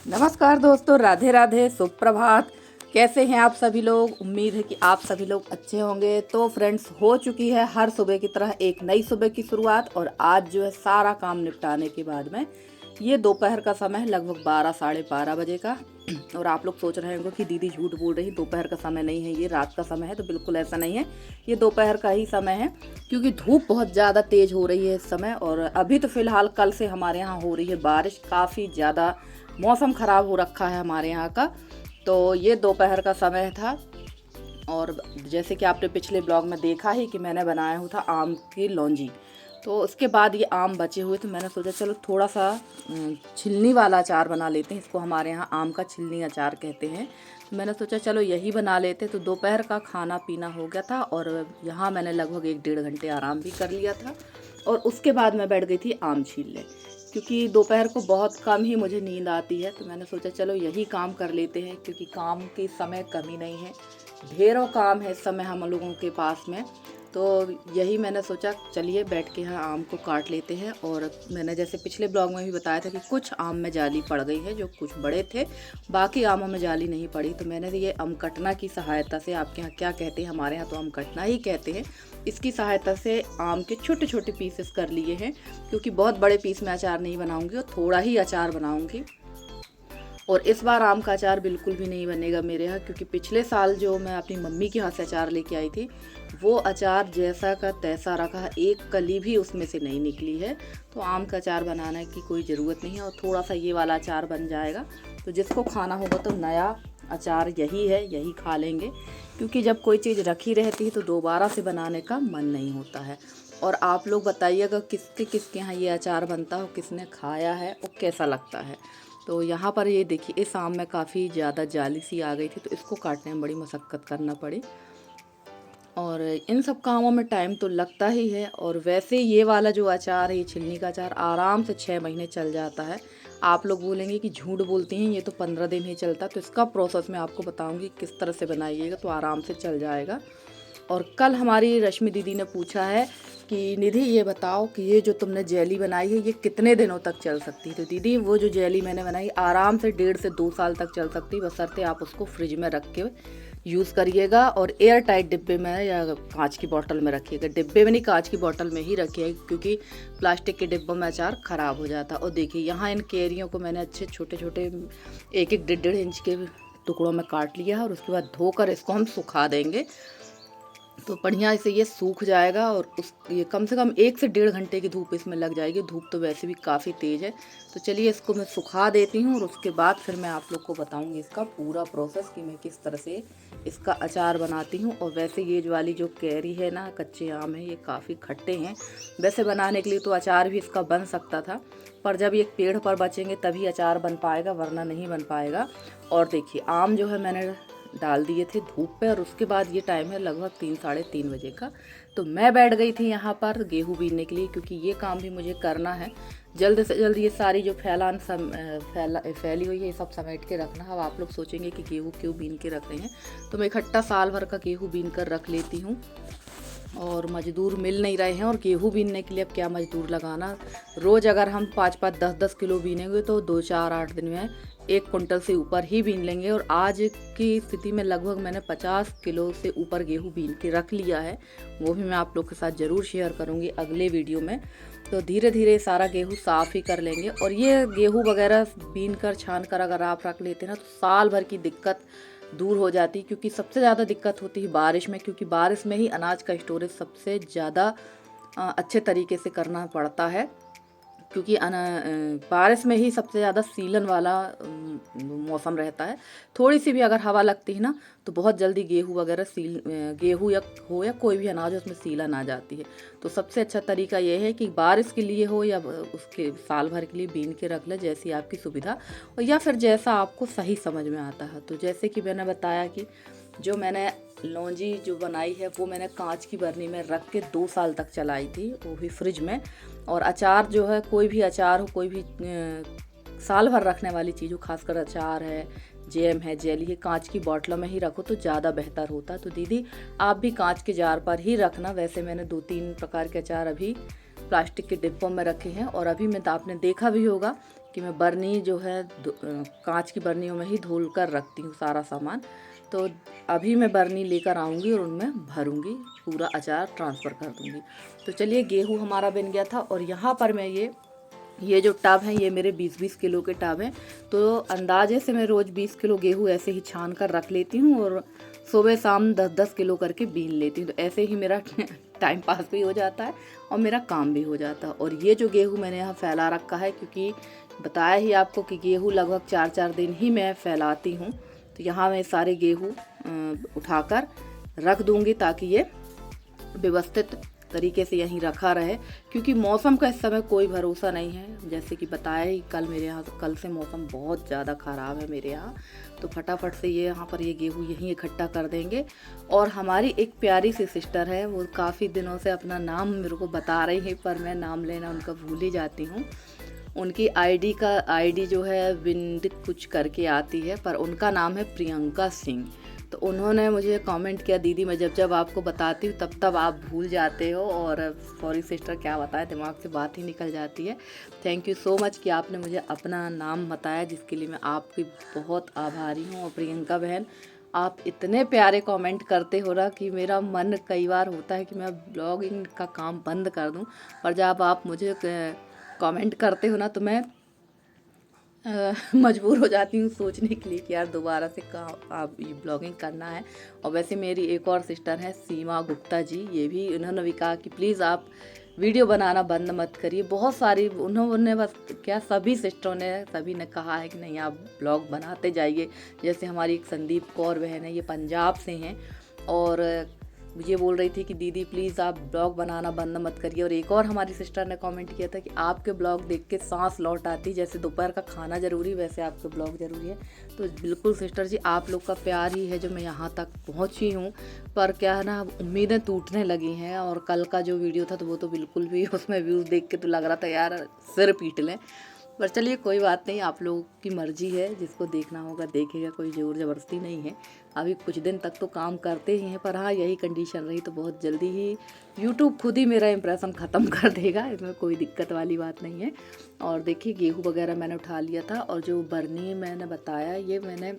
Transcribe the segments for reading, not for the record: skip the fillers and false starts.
नमस्कार दोस्तों, राधे राधे, सुप्रभात। कैसे हैं आप सभी लोग? उम्मीद है कि आप सभी लोग अच्छे होंगे। तो फ्रेंड्स, हो चुकी है हर सुबह की तरह एक नई सुबह की शुरुआत। और आज जो है सारा काम निपटाने के बाद में ये दोपहर का समय है, लगभग 12 साढ़े 12 बजे का। और आप लोग सोच रहे होंगे कि दीदी झूठ बोल रही, दोपहर का समय नहीं है, ये रात का समय है। तो बिल्कुल ऐसा नहीं है, ये दोपहर का ही समय है, क्योंकि धूप बहुत ज़्यादा तेज़ हो रही है इस समय। और अभी तो फ़िलहाल कल से हमारे यहाँ हो रही है बारिश, काफ़ी ज़्यादा मौसम ख़राब हो रखा है हमारे यहाँ का। तो ये दोपहर का समय था। और जैसे कि आपने पिछले ब्लॉग में देखा ही कि मैंने बनाया हुआ था आम की लौंजी। तो उसके बाद ये आम बचे हुए थे, मैंने सोचा चलो थोड़ा सा छिलनी वाला अचार बना लेते हैं। इसको हमारे यहाँ आम का छिलनी अचार कहते हैं। तो मैंने सोचा चलो यही बना लेते। तो दोपहर का खाना पीना हो गया था और यहाँ मैंने लगभग 1 डेढ़ घंटे आराम भी कर लिया था। और उसके बाद मैं बैठ गई थी आम छीलने, क्योंकि दोपहर को बहुत कम ही मुझे नींद आती है। तो मैंने सोचा चलो यही काम कर लेते हैं, क्योंकि काम की समय कमी नहीं है, ढेरों काम है इस समय हम लोगों के पास में। तो यही मैंने सोचा चलिए बैठ के यहाँ आम को काट लेते हैं। और मैंने जैसे पिछले ब्लॉग में भी बताया था कि कुछ आम में जाली पड़ गई है, जो कुछ बड़े थे, बाकी आमों में जाली नहीं पड़ी। तो मैंने ये आम कटना की सहायता से, आपके यहाँ क्या कहते हैं, हमारे यहाँ तो आम कटना ही कहते हैं, इसकी सहायता से आम के छोटे छोटे पीसेस कर लिए हैं। क्योंकि बहुत बड़े पीस में अचार नहीं बनाऊंगी और थोड़ा ही अचार बनाऊंगी। और इस बार आम का अचार बिल्कुल भी नहीं बनेगा मेरे यहाँ, क्योंकि पिछले साल जो मैं अपनी मम्मी के यहाँ से अचार लेके आई थी, वो अचार जैसा का तैसा रखा है, एक कली भी उसमें से नहीं निकली है। तो आम का अचार बनाने की कोई ज़रूरत नहीं है। और थोड़ा सा ये वाला अचार बन जाएगा, तो जिसको खाना होगा तो नया अचार यही है, यही खा लेंगे। क्योंकि जब कोई चीज़ रखी रहती है तो दोबारा से बनाने का मन नहीं होता है। और आप लोग बताइएगा किसके किसके यहाँ ये अचार बनता हो, किसने खाया है और कैसा लगता है। तो यहाँ पर ये देखिए, इस आम में काफ़ी ज़्यादा जाली सी आ गई थी, तो इसको काटने में बड़ी मशक्क़त करना पड़ी। और इन सब कामों में टाइम तो लगता ही है। और वैसे ये वाला जो अचार है, ये छिलनी का अचार, आराम से 6 महीने चल जाता है। आप लोग बोलेंगे कि झूठ बोलती हैं, ये तो 15 दिन ही चलता। तो इसका प्रोसेस मैं आपको बताऊंगी किस तरह से बनाइएगा, तो आराम से चल जाएगा। और कल हमारी रश्मि दीदी ने पूछा है कि निधि ये बताओ कि ये जो तुमने जेली बनाई है, ये कितने दिनों तक चल सकती है। तो दीदी, वो जो जेली मैंने बनाई आराम से 1.5 से 2 साल तक चल सकती है, बशर्ते आप उसको फ्रिज में रख के यूज़ करिएगा। और एयर टाइट डिब्बे में या कांच की बोतल में रखिएगा। डिब्बे में नहीं, कांच की बोतल में ही रखिएगा, क्योंकि प्लास्टिक के डिब्बों में अचार ख़राब हो जाता है। और देखिए, यहाँ इन कैरियों को मैंने अच्छे छोटे छोटे 1-1 1.5 इंच के टुकड़ों में काट लिया है। और उसके बाद धोकर इसको हम सुखा देंगे, तो बढ़िया से ये सूख जाएगा। और ये कम से कम 1 से 1.5 घंटे की धूप इसमें लग जाएगी। धूप तो वैसे भी काफ़ी तेज़ है। तो चलिए इसको मैं सुखा देती हूँ, और उसके बाद फिर मैं आप लोग को बताऊँगी इसका पूरा प्रोसेस कि मैं किस तरह से इसका अचार बनाती हूँ। और वैसे ये वाली जो कैरी है ना, कच्चे आम है, ये काफ़ी खट्टे हैं। वैसे बनाने के लिए तो अचार भी इसका बन सकता था, पर जब ये पेड़ पर बचेंगे तभी अचार बन पाएगा, वरना नहीं बन पाएगा। और देखिए, आम जो है मैंने डाल दिए थे धूप पे। और उसके बाद ये टाइम है लगभग 3 साढ़े 3 बजे का। तो मैं बैठ गई थी यहाँ पर गेहूँ बीनने के लिए, क्योंकि ये काम भी मुझे करना है। जल्द से जल्द ये सारी जो फैली हुई है, ये सब समेट के रखना। अब आप लोग सोचेंगे कि गेहूँ क्यों बीन के रख रहे हैं, तो मैं इकट्ठा साल भर का गेहूँ बीन कर रख लेती हूँ। और मज़दूर मिल नहीं रहे हैं, और गेहूँ बीनने के लिए अब क्या मज़दूर लगाना। रोज़ अगर हम 5-5 10-10 किलो बीनेंगे तो 2-4-8 दिन में 1 कुंटल से ऊपर ही बीन लेंगे। और आज की स्थिति में लगभग मैंने 50 किलो से ऊपर गेहूँ बीन के रख लिया है। वो भी मैं आप लोग के साथ ज़रूर शेयर करूँगी अगले वीडियो में। तो धीरे धीरे सारा गेहूँ साफ़ ही कर लेंगे। और ये गेहूँ वगैरह बीन कर छान कर अगर आप रख लेते हैं ना, तो साल भर की दिक्कत दूर हो जाती है। क्योंकि सबसे ज़्यादा दिक्कत होती है बारिश में, क्योंकि बारिश में ही अनाज का स्टोरेज सबसे ज़्यादा अच्छे तरीके से करना पड़ता है। क्योंकि बारिश में ही सबसे ज़्यादा सीलन वाला मौसम रहता है। थोड़ी सी भी अगर हवा लगती है ना, तो बहुत जल्दी गेहूँ वगैरह गेहूँ या कोई भी अनाज हो, उसमें सीलन आ जाती है। तो सबसे अच्छा तरीका ये है कि बारिश के लिए हो या उसके साल भर के लिए बीन के रख ले, जैसी आपकी सुविधा, और या फिर जैसा आपको सही समझ में आता है। तो जैसे कि मैंने बताया कि जो मैंने लौंजी जो बनाई है, वो मैंने कांच की बरनी में रख के 2 साल तक चलाई थी, वो भी फ्रिज में। और अचार जो है, कोई भी अचार हो, कोई भी साल भर रखने वाली चीज़ हो, खासकर अचार है, जैम है, जेली है, कांच की बोतलों में ही रखो तो ज़्यादा बेहतर होता। तो दीदी, आप भी कांच के जार पर ही रखना। वैसे मैंने 2-3 प्रकार के अचार अभी प्लास्टिक के डिब्बों में रखे हैं। और अभी मैं आपने देखा भी होगा कि मैं बर्नी जो है कांच की बर्नियों में ही धुल कर रखती हूँ सारा सामान। तो अभी मैं बर्नी लेकर आऊँगी और उनमें भरूँगी, पूरा अचार ट्रांसफ़र कर दूँगी। तो चलिए, गेहूँ हमारा बन गया था और यहाँ पर मैं ये जो टब हैं ये मेरे 20-20 किलो के टब हैं। तो अंदाजे से मैं रोज़ 20 किलो गेहूँ ऐसे ही छान कर रख लेती हूँ और सुबह शाम 10-10 किलो करके बीन लेती हूँ। तो ऐसे ही मेरा टाइम पास भी हो जाता है और मेरा काम भी हो जाता है। और ये जो गेहूँ मैंने यहाँ फैला रखा है, क्योंकि बताया ही आपको कि गेहूँ लगभग 4-4 दिन ही मैं फैलाती हूँ। तो यहाँ मैं सारे गेहूँ उठाकर रख दूँगी ताकि ये व्यवस्थित तरीके से यहीं रखा रहे, क्योंकि मौसम का इस समय कोई भरोसा नहीं है। जैसे कि बताया ही, कल से मौसम बहुत ज़्यादा ख़राब है मेरे यहाँ। तो फटाफट से ये यहाँ पर ये गेहूँ यहीं इकट्ठा कर देंगे। और हमारी एक प्यारी सी सिस्टर है, वो काफ़ी दिनों से अपना नाम मेरे को बता रही है, पर मैं नाम लेना उनका भूल ही जाती हूँ। उनकी आईडी जो है विंड कुछ करके आती है, पर उनका नाम है प्रियंका सिंह। तो उन्होंने मुझे कमेंट किया, दीदी मैं जब आपको बताती हूँ तब आप भूल जाते हो, और सॉरी सिस्टर क्या बताएं, दिमाग से बात ही निकल जाती है। थैंक यू सो मच कि आपने मुझे अपना नाम बताया, जिसके लिए मैं आपकी बहुत आभारी हूँ। और प्रियंका बहन, आप इतने प्यारे कमेंट करते हो ना कि मेरा मन कई बार होता है कि मैं ब्लॉगिंग का काम बंद कर दूँ, और जब आप मुझे कमेंट करते हो ना तो मैं मजबूर हो जाती हूँ सोचने के लिए कि यार दोबारा से आप ये ब्लॉगिंग करना है। और वैसे मेरी एक और सिस्टर है सीमा गुप्ता जी, ये भी उन्होंने भी कहा कि प्लीज़ आप वीडियो बनाना बंद मत करिए। बहुत सारी उन्होंने बस क्या सभी सिस्टरों ने सभी ने कहा है कि नहीं आप ब्लॉग बनाते जाइए। जैसे हमारी एक संदीप कौर बहन है, ये पंजाब से हैं, और ये बोल रही थी कि दीदी प्लीज़ आप ब्लॉग बनाना बंद मत करिए। और एक और हमारी सिस्टर ने कमेंट किया था कि आपके ब्लॉग देख के सांस लौट आती, जैसे दोपहर का खाना ज़रूरी वैसे आपके ब्लॉग ज़रूरी है। तो बिल्कुल सिस्टर जी, आप लोग का प्यार ही है जो मैं यहाँ तक पहुँची हूँ। पर क्या है ना, उम्मीदें टूटने लगी हैं। और कल का जो वीडियो था तो वो तो बिल्कुल भी, उसमें व्यूज़ देख के तो लग रहा था यार सिर पीट लें। पर चलिए कोई बात नहीं, आप लोगों की मर्ज़ी है, जिसको देखना होगा देखेगा, कोई ज़ोर ज़बरदस्ती नहीं है। अभी कुछ दिन तक तो काम करते ही हैं, पर हाँ यही कंडीशन रही तो बहुत जल्दी ही यूट्यूब खुद ही मेरा इंप्रेशन ख़त्म कर देगा, इसमें कोई दिक्कत वाली बात नहीं है। और देखिए गेहूँ वगैरह मैंने उठा लिया था, और जो बर्नी मैंने बताया ये मैंने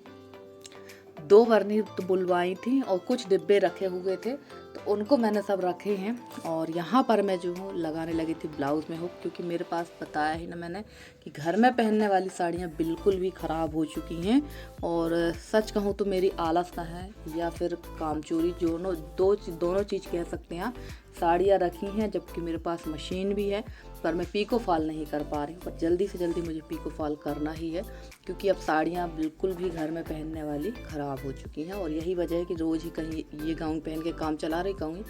2 बर्नी तो बुलवाई थी और कुछ डिब्बे रखे हुए थे, तो उनको मैंने सब रखे हैं। और यहाँ पर मैं जो हूँ लगाने लगी थी ब्लाउज़ में हुक, क्योंकि मेरे पास बताया ही ना मैंने कि घर में पहनने वाली साड़ियाँ बिल्कुल भी ख़राब हो चुकी हैं। और सच कहूँ तो मेरी आलस का है या फिर कामचोरी, दोनों चीज़ कह सकते हैं आप। साड़ियाँ रखी हैं जबकि मेरे पास मशीन भी है, पर मैं पीको फॉल नहीं कर पा रही हूँ। पर जल्दी से जल्दी मुझे पीको फॉल करना ही है, क्योंकि अब साड़ियाँ बिल्कुल भी घर में पहनने वाली ख़राब हो चुकी हैं। और यही वजह है कि रोज़ ही कहीं ये गाउन पहन के काम चला रही, कहूँ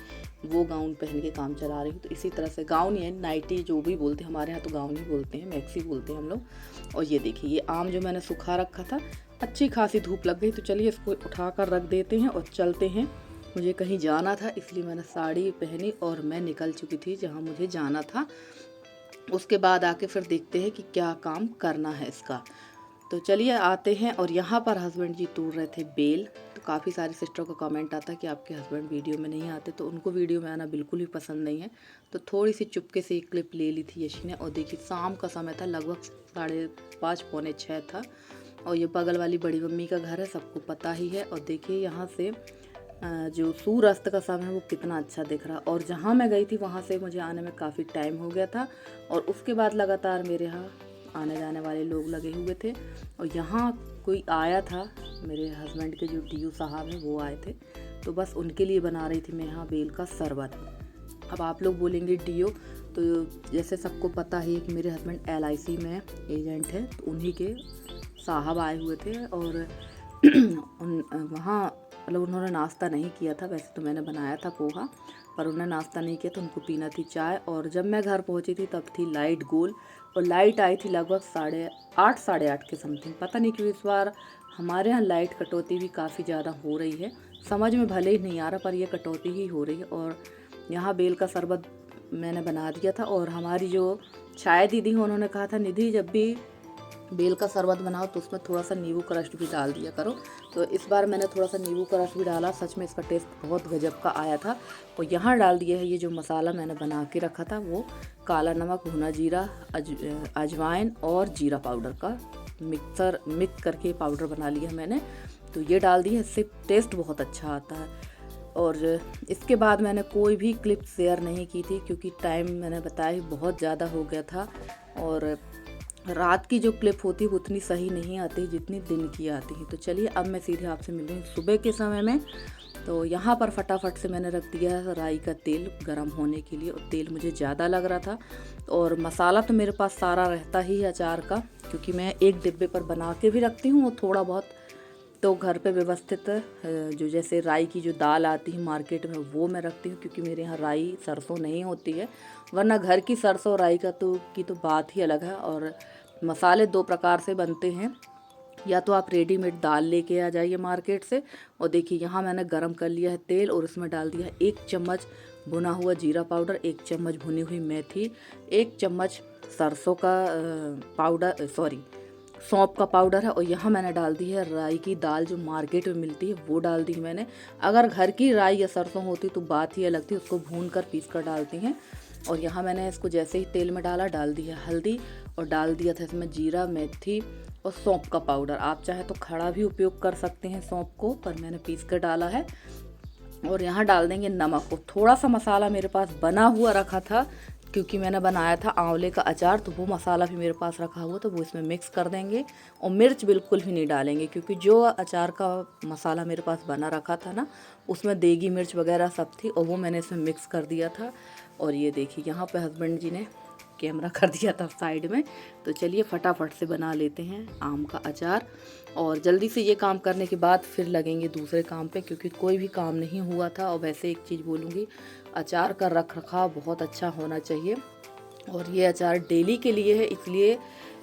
वो गाउन पहन के काम चला रही हूँ। तो इसी तरह से गाउन या नाइटी जो भी बोलते हैं, हमारे यहाँ तो गाउन ही बोलते हैं, मैक्सी बोलते हैं हम लोग। और ये देखिए ये आम जो मैंने सुखा रखा था, अच्छी खासी धूप लग गई, तो चलिए इसको उठा कर रख देते हैं और चलते हैं। मुझे कहीं जाना था इसलिए मैंने साड़ी पहनी और मैं निकल चुकी थी जहाँ मुझे जाना था। उसके बाद आके फिर देखते हैं कि क्या काम करना है इसका। तो चलिए आते हैं। और यहाँ पर हस्बैंड जी तोड़ रहे थे बेल। तो काफ़ी सारी सिस्टरों का कमेंट आता कि आपके हस्बैंड वीडियो में नहीं आते, तो उनको वीडियो में आना बिल्कुल भी पसंद नहीं है। तो थोड़ी सी चुपके से एक क्लिप ले ली थी यशी ने। और देखिए शाम का समय था, लगभग 5:30 पौने 6 था। और ये बगल वाली बड़ी मम्मी का घर है, सबको पता ही है। और देखिए यहाँ से जो सूर्यास्त का समय है वो कितना अच्छा दिख रहा। और जहाँ मैं गई थी वहाँ से मुझे आने में काफ़ी टाइम हो गया था। और उसके बाद लगातार मेरे यहाँ आने जाने वाले लोग लगे हुए थे। और यहाँ कोई आया था, मेरे हस्बैंड के जो डीओ साहब हैं वो आए थे, तो बस उनके लिए बना रही थी मैं यहाँ बेल का शरबत। अब आप लोग बोलेंगे डीओ, तो जैसे सबको पता ही है कि मेरे हस्बैंड LIC में एजेंट है, तो उन्हीं के साहब आए हुए थे। और वहाँ मतलब उन्होंने नाश्ता नहीं किया था, वैसे तो मैंने बनाया था पोहा, पर उन्होंने नाश्ता नहीं किया, तो उनको पीना थी चाय। और जब मैं घर पहुँची थी तब थी लाइट गोल, और लाइट आई थी लगभग 8:30 साढ़े 8 के समथिंग। पता नहीं क्यों इस बार हमारे यहाँ लाइट कटौती भी काफ़ी ज़्यादा हो रही है, समझ में भले ही नहीं आ रहा, पर ये कटौती ही हो रही है। और यहाँ बेल का शरबत मैंने बना दिया था। और हमारी जो चाय दीदी हैं उन्होंने कहा था, निधि जब भी बेल का शरबत बनाओ तो उसमें थोड़ा सा नींबू क्रश भी डाल दिया करो। तो इस बार मैंने थोड़ा सा नींबू क्रश भी डाला, सच में इसका टेस्ट बहुत गजब का आया था। और यहाँ डाल दिया है ये जो मसाला मैंने बना के रखा था, वो काला नमक, भुना जीरा, अजवाइन और जीरा पाउडर का मिक्स करके पाउडर बना लिया मैंने। तो ये डाल दिया, इससे टेस्ट बहुत अच्छा आता है। और इसके बाद मैंने कोई भी क्लिप शेयर नहीं की थी क्योंकि टाइम मैंने बताया बहुत ज़्यादा हो गया था, और रात की जो क्लिप होती है उतनी सही नहीं आती जितनी दिन की आती है। तो चलिए अब मैं सीधे आपसे मिल रही हूँ सुबह के समय में। तो यहाँ पर फटाफट से मैंने रख दिया है राई का तेल गर्म होने के लिए, और तेल मुझे ज़्यादा लग रहा था। और मसाला तो मेरे पास सारा रहता ही है अचार का, क्योंकि मैं एक डिब्बे पर बना के भी रखती हूँ, और थोड़ा बहुत तो घर पे व्यवस्थित जो जैसे राई की जो दाल आती है मार्केट में वो मैं रखती हूँ, क्योंकि मेरे यहाँ राई सरसों नहीं होती है, वरना घर की सरसों राई का तो बात ही अलग है। और मसाले दो प्रकार से बनते हैं, या तो आप रेडीमेड दाल लेके आ जाइए मार्केट से। और देखिए यहाँ मैंने गरम कर लिया है तेल, और उसमें डाल दिया है 1 चम्मच भुना हुआ जीरा पाउडर, 1 चम्मच भुनी हुई मेथी, 1 चम्मच सरसों का सौंफ का पाउडर है। और यहाँ मैंने डाल दी है राई की दाल जो मार्केट में मिलती है, वो डाल दी मैंने। अगर घर की राई या सरसों होती तो बात ही अलग थी, उसको भून कर पीस कर डालती हैं। और यहाँ मैंने इसको जैसे ही तेल में डाला, डाल दी है हल्दी, और डाल दिया था इसमें जीरा, मेथी और सौंफ का पाउडर। आप चाहे तो खड़ा भी उपयोग कर सकते हैं सौंफ को, पर मैंने पीस कर डाला है। और यहाँ डाल देंगे नमक। और थोड़ा सा मसाला मेरे पास बना हुआ रखा था, क्योंकि मैंने बनाया था आंवले का अचार, तो वो मसाला भी मेरे पास रखा हुआ, तो वो इसमें मिक्स कर देंगे। और मिर्च बिल्कुल भी नहीं डालेंगे, क्योंकि जो अचार का मसाला मेरे पास बना रखा था ना, उसमें देगी मिर्च वगैरह सब थी, और वो मैंने इसमें मिक्स कर दिया था। और ये देखिए यहाँ पे हस्बैंड जी ने कैमरा कर दिया था साइड में। तो चलिए फटाफट से बना लेते हैं आम का अचार, और जल्दी से ये काम करने के बाद फिर लगेंगे दूसरे काम पे, क्योंकि कोई भी काम नहीं हुआ था। और वैसे एक चीज़ बोलूँगी, अचार का रख रखाव बहुत अच्छा होना चाहिए, और ये अचार डेली के लिए है, इसलिए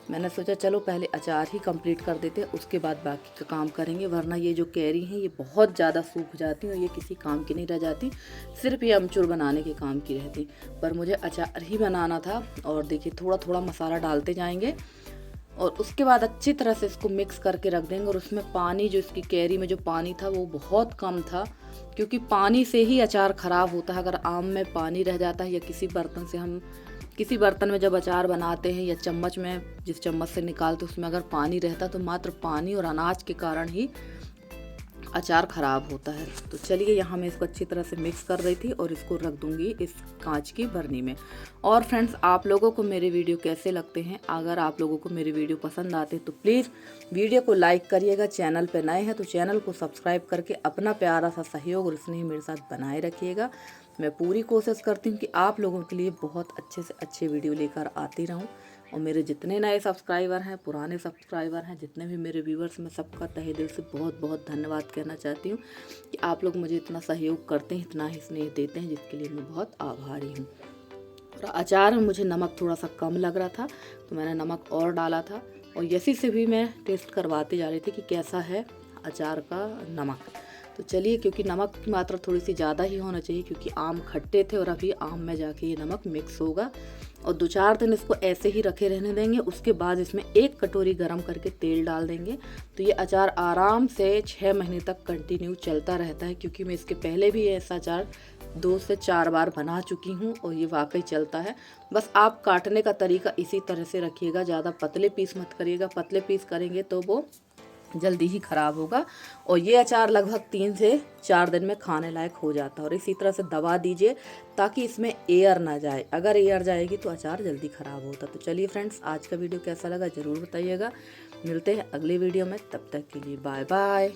मैंने सोचा चलो पहले अचार ही कंप्लीट कर देते हैं, उसके बाद बाकी का काम करेंगे। वरना ये जो कैरी हैं ये बहुत ज़्यादा सूख जाती हैं, और ये किसी काम की नहीं रह जाती, सिर्फ ये अमचूर बनाने के काम की रहती। पर मुझे अचार ही बनाना था। और देखिए थोड़ा थोड़ा मसाला डालते जाएंगे, और उसके बाद अच्छी तरह से इसको मिक्स करके रख देंगे। और उसमें पानी, जो इसकी कैरी में जो पानी था वो बहुत कम था, क्योंकि पानी से ही अचार ख़राब होता है। अगर आम में पानी रह जाता है, या किसी बर्तन में जब अचार बनाते हैं, या चम्मच में जिस चम्मच से निकालते उसमें अगर पानी रहता, तो मात्र पानी और अनाज के कारण ही अचार ख़राब होता है। तो चलिए यहाँ मैं इसको अच्छी तरह से मिक्स कर रही थी, और इसको रख दूँगी इस कांच की बरनी में। और फ्रेंड्स, आप लोगों को मेरे वीडियो कैसे लगते हैं? अगर आप लोगों को मेरे वीडियो पसंद आते हैं तो प्लीज़ वीडियो को लाइक करिएगा। चैनल पर नए हैं तो चैनल को सब्सक्राइब करके अपना प्यारा सा सहयोग और स्नेह मेरे साथ बनाए रखिएगा। मैं पूरी कोशिश करती हूँ कि आप लोगों के लिए बहुत अच्छे से अच्छे वीडियो लेकर आती रहूँ। और मेरे जितने नए सब्सक्राइबर हैं, पुराने सब्सक्राइबर हैं, जितने भी मेरे व्यूवर्स, मैं सबका तहे दिल से बहुत बहुत धन्यवाद कहना चाहती हूँ कि आप लोग मुझे इतना सहयोग करते हैं, इतना ही स्नेह देते हैं, जिसके लिए मैं बहुत आभारी हूँ। और अचार में मुझे नमक थोड़ा सा कम लग रहा था, तो मैंने नमक और डाला था। और यसी से भी मैं टेस्ट करवाते जा रही थी कि कैसा है अचार का नमक। तो चलिए, क्योंकि नमक की मात्रा थोड़ी सी ज़्यादा ही होना चाहिए, क्योंकि आम खट्टे थे, और अभी आम में जाके ये नमक मिक्स होगा। और 2-4 दिन इसको ऐसे ही रखे रहने देंगे। उसके बाद इसमें 1 कटोरी गरम करके तेल डाल देंगे। तो ये अचार आराम से 6 महीने तक कंटिन्यू चलता रहता है, क्योंकि मैं इसके पहले भी ऐसा अचार 2 से 4 बार बना चुकी हूँ, और ये वाकई चलता है। बस आप काटने का तरीका इसी तरह से रखिएगा, ज़्यादा पतले पीस मत करिएगा। पतले पीस करेंगे तो वो जल्दी ही ख़राब होगा। और ये अचार लगभग 3 से 4 दिन में खाने लायक हो जाता है। और इसी तरह से दबा दीजिए ताकि इसमें एयर ना जाए, अगर एयर जाएगी तो अचार जल्दी ख़राब होता है। तो चलिए फ्रेंड्स, आज का वीडियो कैसा लगा ज़रूर बताइएगा। मिलते हैं अगले वीडियो में, तब तक के लिए बाय बाय।